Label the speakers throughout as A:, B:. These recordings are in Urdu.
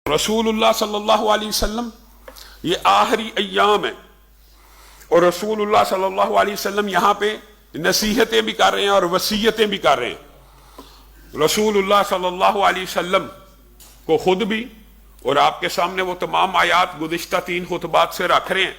A: رسول اللہ صلی اللہ علیہ وسلم یہ آخری ایام ہے، اور رسول اللہ صلی اللہ علیہ وسلم یہاں پہ نصیحتیں بھی کر رہے ہیں اور وصیتیں بھی کر رہے ہیں۔ رسول اللہ صلی اللہ علیہ وسلم کو خود بھی اور آپ کے سامنے وہ تمام آیات گزشتہ 3 خطبات سے رکھ رہے ہیں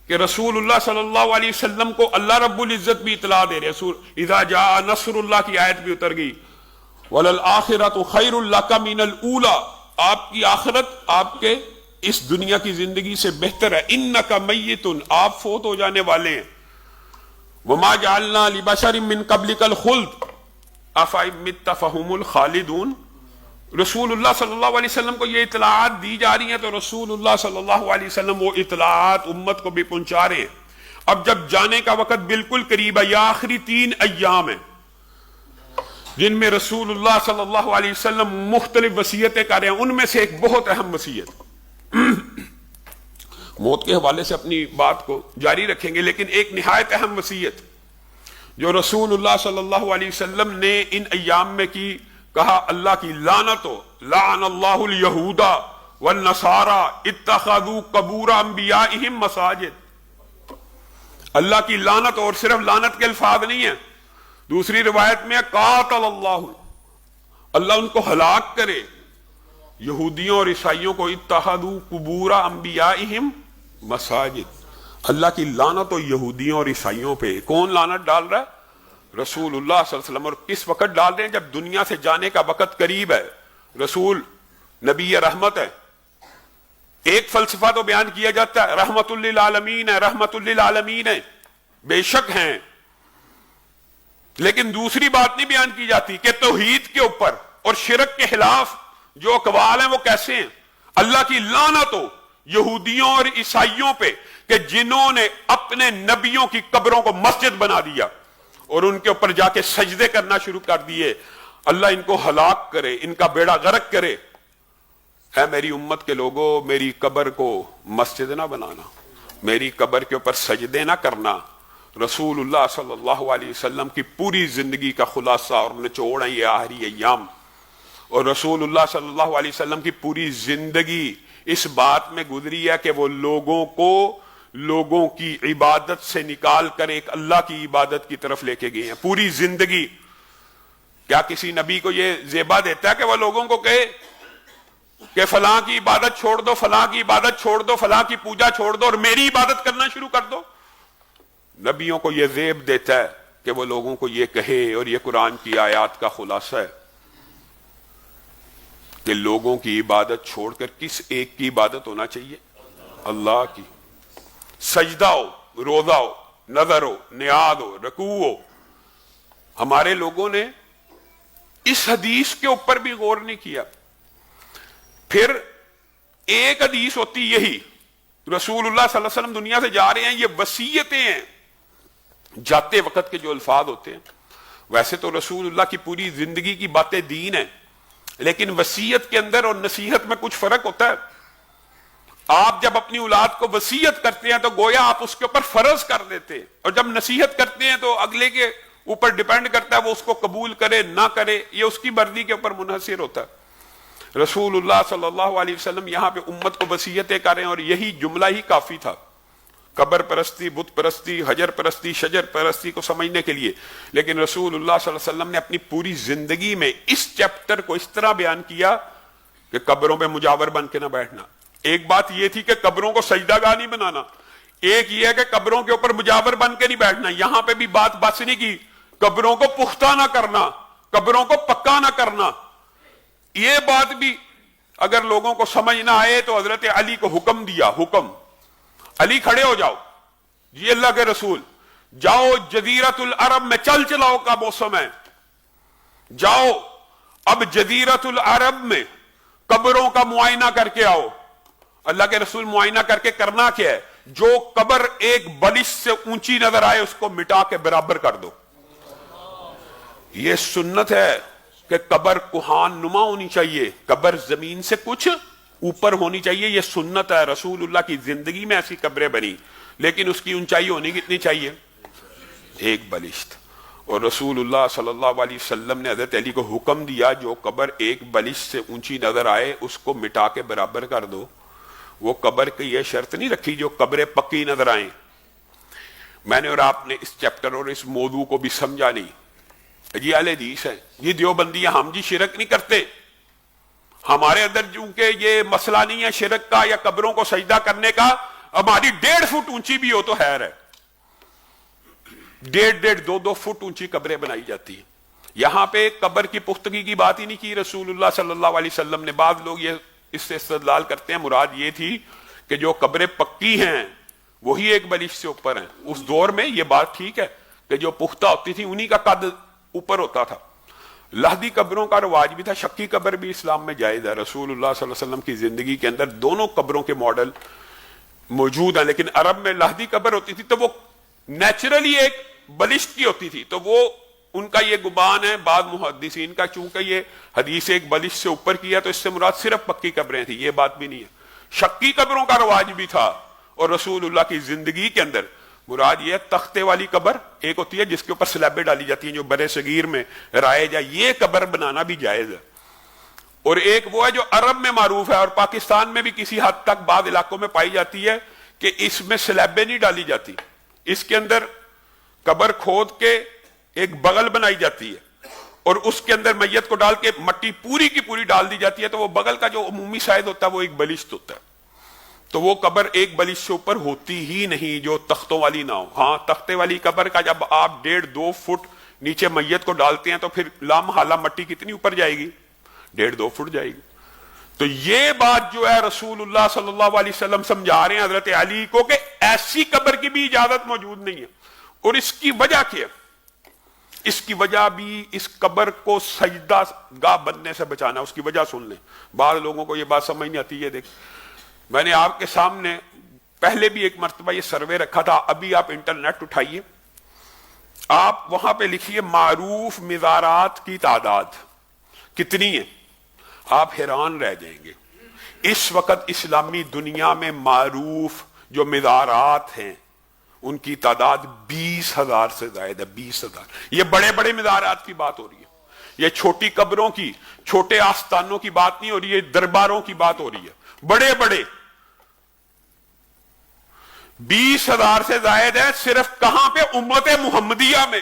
A: کہ رسول اللہ صلی اللہ علیہ وسلم کو اللہ رب العزت بھی اطلاع دے رہے ہیں۔ اذا جاء نصر اللہ کی آیت بھی اتر گئی، وَلَلْآخِرَةُ خَيْرٌ لَكَ مِنَ الْأُولَىٰ، آپ کی آخرت آپ کے اس دنیا کی زندگی سے بہتر ہے۔ اِنَّكَ مَيِّتٌ، آپ فوت ہو جانے والے ہیں۔ وَمَا جَعَلْنَا لِبَشَرٍ مِّن قَبْلِكَ الْخُلْدَ أَفَإِن مِتَّ فَهُمُ الْخَالِدُونَ۔ رسول اللہ صلی اللہ علیہ وسلم کو یہ اطلاعات دی جا رہی ہیں تو رسول اللہ صلی اللہ علیہ وسلم وہ اطلاعات امت کو بھی پہنچا رہے ہیں۔ اب جب جانے کا وقت بالکل قریب ہے، یہ آخری 3 ایام ہیں جن میں رسول اللہ صلی اللہ علیہ وسلم مختلف وصیتیں کر رہے ہیں۔ ان میں سے ایک بہت اہم وصیت، موت کے حوالے سے اپنی بات کو جاری رکھیں گے، لیکن ایک نہایت اہم وصیت جو رسول اللہ صلی اللہ علیہ وسلم نے ان ایام میں کی، کہا اللہ کی لعنت ہو، لعن اللہ الیہود والنصارى اتخذوا قبور انبیائہم مساجد۔ اللہ کی لعنت، اور صرف لعنت کے الفاظ نہیں ہیں، دوسری روایت میں قاتل اللہ، اللہ ان کو ہلاک کرے، یہودیوں اور عیسائیوں کو اتخذوا قبور انبیائہم مساجد۔ اللہ کی لعنت ہو یہودیوں اور عیسائیوں پہ۔ کون لعنت ڈال رہا ہے؟ رسول اللہ صلی اللہ علیہ وسلم۔ اور کس وقت ڈال رہے ہیں؟ جب دنیا سے جانے کا وقت قریب ہے۔ رسول نبی رحمت ہے۔ ایک فلسفہ تو بیان کیا جاتا ہے رحمت للعالمین ہے، رحمت للعالمین ہے، بے شک ہیں، لیکن دوسری بات نہیں بیان کی جاتی کہ توحید کے اوپر اور شرک کے خلاف جو اقوال ہیں وہ کیسے ہیں۔ اللہ کی لعنت ہو یہودیوں اور عیسائیوں پہ کہ جنہوں نے اپنے نبیوں کی قبروں کو مسجد بنا دیا اور ان کے اوپر جا کے سجدے کرنا شروع کر دیے۔ اللہ ان کو ہلاک کرے، ان کا بیڑا غرق کرے۔ اے میری امت کے لوگوں، میری قبر کو مسجد نہ بنانا، میری قبر کے اوپر سجدے نہ کرنا۔ رسول اللہ صلی اللہ علیہ وسلم کی پوری زندگی کا خلاصہ اور نچوڑ ہے یہ آخری ایام، اور رسول اللہ صلی اللہ علیہ وسلم کی پوری زندگی اس بات میں گزری ہے کہ وہ لوگوں کو لوگوں کی عبادت سے نکال کر ایک اللہ کی عبادت کی طرف لے کے گئے ہیں پوری زندگی۔ کیا کسی نبی کو یہ زیبا دیتا ہے کہ وہ لوگوں کو کہے کہ فلاں کی عبادت چھوڑ دو، فلاں کی عبادت چھوڑ دو، فلاں کی پوجا چھوڑ دو اور میری عبادت کرنا شروع کر دو؟ نبیوں کو یہ زیب دیتا ہے کہ وہ لوگوں کو یہ کہے، اور یہ قرآن کی آیات کا خلاصہ ہے کہ لوگوں کی عبادت چھوڑ کر کس ایک کی عبادت ہونا چاہیے؟ اللہ کی۔ سجدہ ہو، روزہ ہو، نظر ہو، نیاز ہو، رکوع ہو۔ ہمارے لوگوں نے اس حدیث کے اوپر بھی غور نہیں کیا۔ پھر ایک حدیث ہوتی یہی، رسول اللہ صلی اللہ علیہ وسلم دنیا سے جا رہے ہیں، یہ وصیتیں ہیں، جاتے وقت کے جو الفاظ ہوتے ہیں۔ ویسے تو رسول اللہ کی پوری زندگی کی باتیں دین ہیں، لیکن وصیت کے اندر اور نصیحت میں کچھ فرق ہوتا ہے۔ آپ جب اپنی اولاد کو وصیت کرتے ہیں تو گویا آپ اس کے اوپر فرض کر دیتے ہیں، اور جب نصیحت کرتے ہیں تو اگلے کے اوپر ڈیپینڈ کرتا ہے وہ اس کو قبول کرے نہ کرے، یہ اس کی مرضی کے اوپر منحصر ہوتا ہے۔ رسول اللہ صلی اللہ علیہ وسلم یہاں پہ امت کو وصیتیں کر رہے ہیں، اور یہی جملہ ہی کافی تھا قبر پرستی، بت پرستی، حجر پرستی، شجر پرستی کو سمجھنے کے لیے۔ لیکن رسول اللہ صلی اللہ علیہ وسلم نے اپنی پوری زندگی میں اس چیپٹر کو اس طرح بیان کیا کہ قبروں پہ مجاور بن کے نہ بیٹھنا۔ ایک بات یہ تھی کہ قبروں کو سجدہ گاہ نہیں بنانا، ایک یہ ہے کہ قبروں کے اوپر مجاور بن کے نہیں بیٹھنا۔ یہاں پہ بھی بات بس نہیں کی، قبروں کو پختہ نہ کرنا، قبروں کو پکا نہ کرنا۔ یہ بات بھی اگر لوگوں کو سمجھ نہ آئے تو حضرت علی کو حکم دیا، حکم، علی کھڑے ہو جاؤ، جی اللہ کے رسول، جاؤ جزیرت العرب میں چل چلاؤ کا موسم ہے، جاؤ اب جزیرت العرب میں قبروں کا معائنہ کر کے آؤ۔ اللہ کے رسول معائنہ کر کے کرنا کیا ہے؟ جو قبر ایک بلش سے اونچی نظر آئے اس کو مٹا کے برابر کر دو۔ یہ سنت ہے کہ قبر کوہان نما ہونی چاہیے، قبر زمین سے کچھ اوپر ہونی چاہیے، یہ سنت ہے۔ رسول اللہ کی زندگی میں ایسی قبریں بنی، لیکن اس کی اونچائی ہونی کتنی چاہیے؟ ایک بلشت۔ اور رسول اللہ صلی اللہ علیہ وسلم نے حضرت علی کو حکم دیا جو قبر ایک بلش سے اونچی نظر آئے اس کو مٹا کے برابر کر دو. وہ قبر کی یہ شرط نہیں رکھی جو قبریں پکی نظر آئیں. میں نے اور آپ نے اس چیپٹر اور اس موضوع کو بھی سمجھا نہیں. یہ اہل حدیث ہے، یہ دیوبندیاں، ہم جی شرک نہیں کرتے. ہمارے اندر چونکہ یہ مسئلہ نہیں ہے شرک کا یا قبروں کو سجدہ کرنے کا. ہماری 1.5 فٹ اونچی بھی ہو تو خیر ہے. 1.5 2 فٹ اونچی قبریں بنائی جاتی ہیں. یہاں پہ قبر کی پختگی کی بات ہی نہیں کی رسول اللہ صلی اللہ علیہ وسلم نے. بعض لوگ یہ اس سے استدلال کرتے ہیں مراد یہ تھی کہ جو قبریں پکی ہیں وہی ایک بلش سے اوپر ہیں. اس دور میں یہ بات ٹھیک ہے کہ جو پختہ ہوتی تھی انہی کا قد اوپر ہوتا تھا. لحدی قبروں کا رواج بھی تھا. شکی قبر بھی اسلام میں جائز ہے. رسول اللہ صلی اللہ علیہ وسلم کی زندگی کے اندر دونوں قبروں کے ماڈل موجود ہیں. لیکن عرب میں لحدی قبر ہوتی تھی تو وہ نیچرلی ایک بلشت کی ہوتی تھی. تو وہ ان کا یہ گمان ہے بعض محدثین کا چونکہ یہ حدیث ایک بلش سے اوپر کیا تو اس سے مراد صرف پکی قبریں تھی. یہ بات بھی نہیں ہے. شکی قبروں کا رواج بھی تھا اور رسول اللہ کی زندگی کے اندر مراد یہ ہے تختے والی قبر ایک ہوتی ہے جس کے اوپر سلیبیں ڈالی جاتی ہیں جو برے صغیر میں رائج ہے. یہ قبر بنانا بھی جائز ہے. اور ایک وہ ہے جو عرب میں معروف ہے اور پاکستان میں بھی کسی حد تک بعض علاقوں میں پائی جاتی ہے کہ اس میں سلیبیں نہیں ڈالی جاتی. اس کے اندر قبر کھود کے ایک بغل بنائی جاتی ہے اور اس کے اندر میت کو ڈال کے مٹی پوری کی پوری ڈال دی جاتی ہے. تو وہ بغل کا جو عمومی سائز ہوتا ہے وہ ایک بلشت ہوتا ہے. تو وہ قبر ایک بلش سے اوپر ہوتی ہی نہیں جو تختوں والی نہ ہو. ہاں تختے والی قبر کا جب آپ 1.5 2 فٹ نیچے میت کو ڈالتے ہیں تو پھر لامحالہ مٹی کتنی اوپر جائے گی؟ 1.5 2 فٹ جائے گی. تو یہ بات جو ہے رسول اللہ صلی اللہ علیہ وسلم سمجھا رہے ہیں حضرت علی کو کہ ایسی قبر کی بھی اجازت موجود نہیں ہے. اور اس کی وجہ کیا؟ اس کی وجہ بھی اس قبر کو سجدہ گاہ بننے سے بچانا. اس کی وجہ سن لیں. بعض لوگوں کو یہ بات سمجھ نہیں آتی. یہ دیکھ میں نے آپ کے سامنے پہلے بھی ایک مرتبہ یہ سروے رکھا تھا. ابھی آپ انٹرنیٹ اٹھائیے, آپ وہاں پہ لکھیے معروف مزارات کی تعداد کتنی ہے, آپ حیران رہ جائیں گے. اس وقت اسلامی دنیا میں معروف جو مزارات ہیں ان کی تعداد 20,000 سے زائد ہے. 20,000. یہ بڑے بڑے مزارات کی بات ہو رہی ہے. یہ چھوٹی قبروں کی, چھوٹے آستانوں کی بات نہیں ہو رہی ہے, درباروں کی بات ہو رہی ہے. بڑے بڑے 20,000 سے زائد ہے. صرف کہاں پہ؟ امت محمدیہ میں.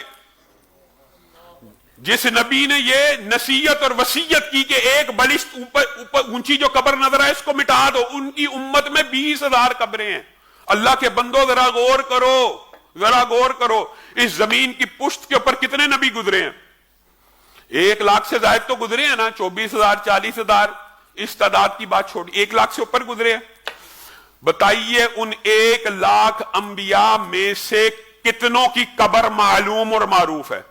A: جس نبی نے یہ نصیحت اور وصیت کی کہ ایک بلشت اوپر اونچی جو قبر نظر آئے اس کو مٹا دو, ان کی امت میں 20,000 قبریں ہیں. اللہ کے بندو ذرا غور کرو, ذرا غور کرو. اس زمین کی پشت کے اوپر کتنے نبی گزرے ہیں؟ 1 لاکھ سے زائد تو گزرے ہیں نا. 24,000 40,000 اس تعداد کی بات چھوڑی, 1 لاکھ سے اوپر گزرے ہیں. بتائیے ان 1 لاکھ انبیاء میں سے کتنوں کی قبر معلوم اور معروف ہے؟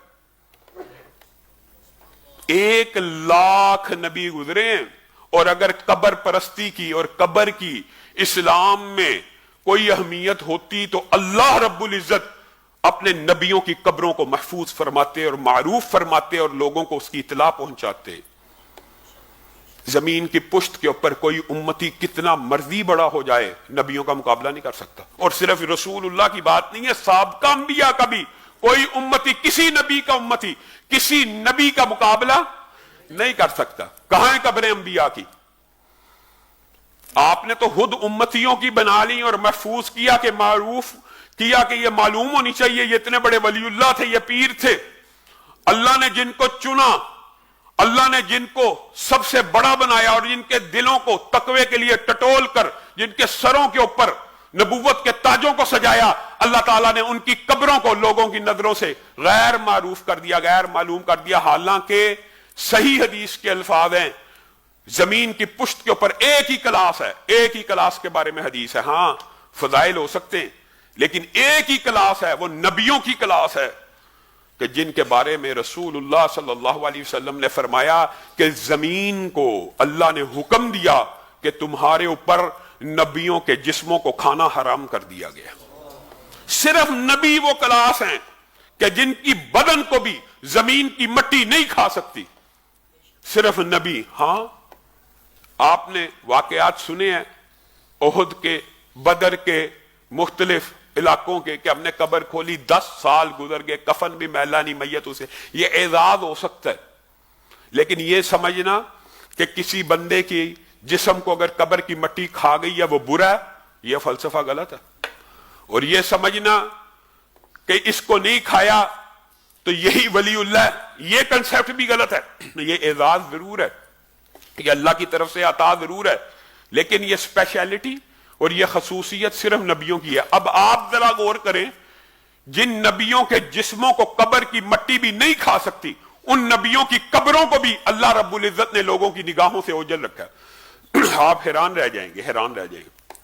A: 1 لاکھ نبی گزرے ہیں. اور اگر قبر پرستی کی اور قبر کی اسلام میں کوئی اہمیت ہوتی تو اللہ رب العزت اپنے نبیوں کی قبروں کو محفوظ فرماتے اور معروف فرماتے اور لوگوں کو اس کی اطلاع پہنچاتے. زمین کی پشت کے اوپر کوئی امتی کتنا مرضی بڑا ہو جائے نبیوں کا مقابلہ نہیں کر سکتا. اور صرف رسول اللہ کی بات نہیں ہے, سابقہ انبیاء کا بھی کوئی امتی, کسی نبی کا امتی کسی نبی کا مقابلہ نہیں کر سکتا. کہاں ہیں قبریں انبیاء کی؟ آپ نے تو خود امتیوں کی بنا لی اور محفوظ کیا کہ معروف کیا کہ یہ معلوم ہونی چاہیے یہ اتنے بڑے ولی اللہ تھے, یہ پیر تھے. اللہ نے جن کو چنا, اللہ نے جن کو سب سے بڑا بنایا اور جن کے دلوں کو تقوی کے لیے ٹٹول کر جن کے سروں کے اوپر نبوت کے تاجوں کو سجایا, اللہ تعالیٰ نے ان کی قبروں کو لوگوں کی نظروں سے غیر معروف کر دیا, غیر معلوم کر دیا. حالانکہ صحیح حدیث کے الفاظ ہیں زمین کی پشت کے اوپر ایک ہی کلاس ہے, ایک ہی کلاس کے بارے میں حدیث ہے. ہاں فضائل ہو سکتے ہیں لیکن ایک ہی کلاس ہے, وہ نبیوں کی کلاس ہے کہ جن کے بارے میں رسول اللہ صلی اللہ علیہ وسلم نے فرمایا کہ زمین کو اللہ نے حکم دیا کہ تمہارے اوپر نبیوں کے جسموں کو کھانا حرام کر دیا گیا. صرف نبی وہ کلاس ہیں کہ جن کی بدن کو بھی زمین کی مٹی نہیں کھا سکتی, صرف نبی. ہاں آپ نے واقعات سنے ہیں احد کے, بدر کے, مختلف علاقوں کے کہ ہم نے قبر کھولی 10 سال گزر گئے کفن بھی میلا نہیں میت اسے، یہ اعزاز ہو سکتا ہے، لیکن یہ سمجھنا کہ کسی بندے کی جسم کو اگر قبر کی مٹی کھا گئی ہے وہ برا ہے، یہ فلسفہ غلط ہے. اور یہ سمجھنا کہ اس کو نہیں کھایا تو یہی ولی اللہ ہے، یہ کنسیپٹ بھی غلط ہے. یہ اعزاز ضرور ہے، یہ اللہ کی طرف سے عطا ضرور ہے، لیکن یہ اسپیشلٹی اور یہ خصوصیت صرف نبیوں کی ہے. اب آپ ذرا غور کریں، جن نبیوں کے جسموں کو قبر کی مٹی بھی نہیں کھا سکتی، ان نبیوں کی قبروں کو بھی اللہ رب العزت نے لوگوں کی نگاہوں سے اوجھل رکھا ہے. آپ حیران رہ جائیں گے، حیران رہ جائیں گے.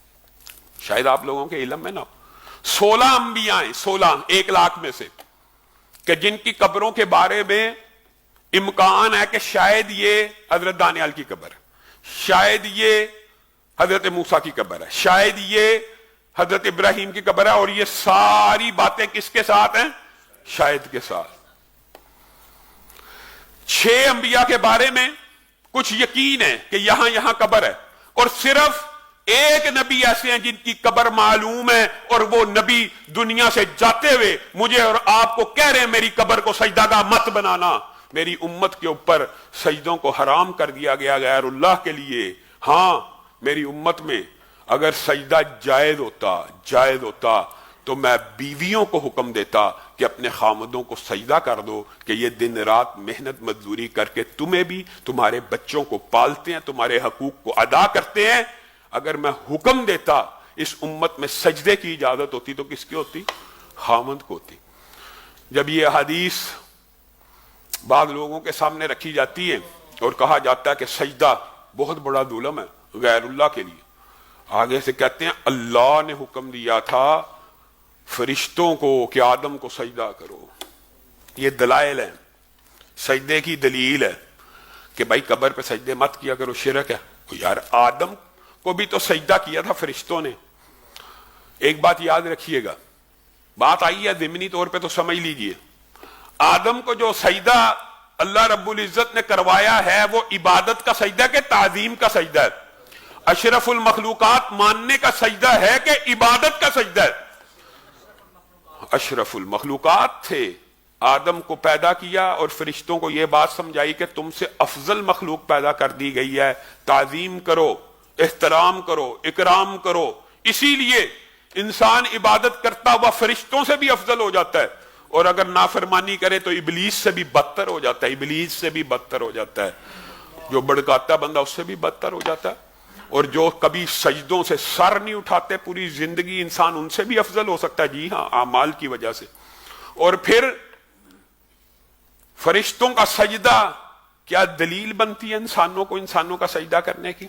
A: شاید آپ لوگوں کے علم میں نہ 16 انبیاء ہیں، 16 1 لاکھ میں سے، کہ جن کی قبروں کے بارے میں امکان ہے کہ شاید یہ حضرت دانیال کی قبر ہے، شاید یہ حضرت موسیٰ کی قبر ہے، شاید یہ حضرت ابراہیم کی قبر ہے، اور یہ ساری باتیں کس کے ساتھ ہیں؟ شاید کے ساتھ. 6 انبیاء کے بارے میں کچھ یقین ہے کہ یہاں قبر ہے، اور صرف ایک نبی ایسے ہیں جن کی قبر معلوم ہے، اور وہ نبی دنیا سے جاتے ہوئے مجھے اور آپ کو کہہ رہے ہیں میری قبر کو سجدہ گاہ مت بنانا. میری امت کے اوپر سجدوں کو حرام کر دیا گیا غیر اللہ کے لیے. ہاں، میری امت میں اگر سجدہ جائز ہوتا تو میں بیویوں کو حکم دیتا کہ اپنے خامدوں کو سجدہ کر دو، کہ یہ دن رات محنت مزدوری کر کے تمہیں بھی تمہارے بچوں کو پالتے ہیں، تمہارے حقوق کو ادا کرتے ہیں. اگر میں حکم دیتا اس امت میں سجدے کی اجازت ہوتی تو کس کی ہوتی؟ خامد کو ہوتی. جب یہ حدیث بعض لوگوں کے سامنے رکھی جاتی ہے اور کہا جاتا ہے کہ سجدہ بہت بڑا ظلم ہے غیر اللہ کے لیے، آگے سے کہتے ہیں اللہ نے حکم دیا تھا فرشتوں کو کہ آدم کو سجدہ کرو. یہ دلائل ہیں، سجدے کی دلیل ہے کہ بھائی قبر پہ سجدے مت کیا کرو، شرک ہے. یار آدم کو بھی تو سجدہ کیا تھا فرشتوں نے. ایک بات یاد رکھیے گا، بات آئی ہے ضمنی طور پہ تو سمجھ لیجئے. آدم کو جو سجدہ اللہ رب العزت نے کروایا ہے وہ عبادت کا سجدہ کہ تعظیم کا سجدہ ہے؟ اشرف المخلوقات ماننے کا سجدہ ہے کہ عبادت کا سجدہ ہے؟ اشرف المخلوقات تھے، آدم کو پیدا کیا اور فرشتوں کو یہ بات سمجھائی کہ تم سے افضل مخلوق پیدا کر دی گئی ہے، تعظیم کرو، احترام کرو، اکرام کرو. اسی لیے انسان عبادت کرتا ہوا فرشتوں سے بھی افضل ہو جاتا ہے، اور اگر نافرمانی کرے تو ابلیس سے بھی بدتر ہو جاتا ہے، ابلیس سے بھی بدتر ہو جاتا ہے. جو بڑکاتا بندہ اس سے بھی بدتر ہو جاتا ہے، اور جو کبھی سجدوں سے سر نہیں اٹھاتے پوری زندگی، انسان ان سے بھی افضل ہو سکتا ہے. جی ہاں، اعمال کی وجہ سے. اور پھر فرشتوں کا سجدہ کیا دلیل بنتی ہے انسانوں کا سجدہ کرنے کی؟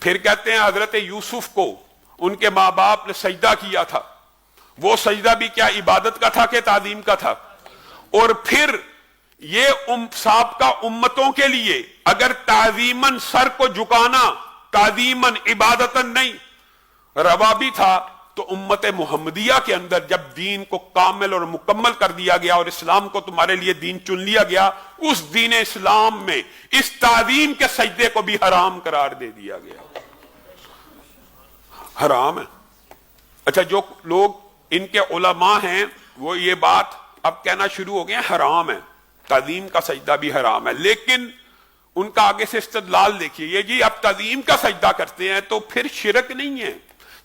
A: پھر کہتے ہیں حضرت یوسف کو ان کے ماں باپ نے سجدہ کیا تھا، وہ سجدہ بھی کیا عبادت کا تھا کہ تعظیم کا تھا؟ اور پھر یہ سابقہ امتوں کے لیے اگر تعظیماً سر کو جھکانا، تعظیماً عبادتاً نہیں، روا بھی تھا، تو امت محمدیہ کے اندر جب دین کو کامل اور مکمل کر دیا گیا اور اسلام کو تمہارے لیے دین چن لیا گیا، اس دین اسلام میں اس تعظیم کے سجدے کو بھی حرام قرار دے دیا گیا. حرام ہے. اچھا، جو لوگ ان کے علماء ہیں وہ یہ بات اب کہنا شروع ہو گئے ہیں حرام ہے، تعظیم کا سجدہ بھی حرام ہے، لیکن ان کا آگے سے استدلال دیکھیے، یہ جی اب تعظیم کا سجدہ کرتے ہیں تو پھر شرک نہیں ہے.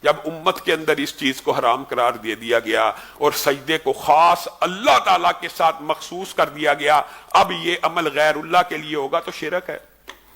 A: جب امت کے اندر اس چیز کو حرام قرار دے دیا گیا اور سجدے کو خاص اللہ تعالیٰ کے ساتھ مخصوص کر دیا گیا، اب یہ عمل غیر اللہ کے لیے ہوگا تو شرک ہے.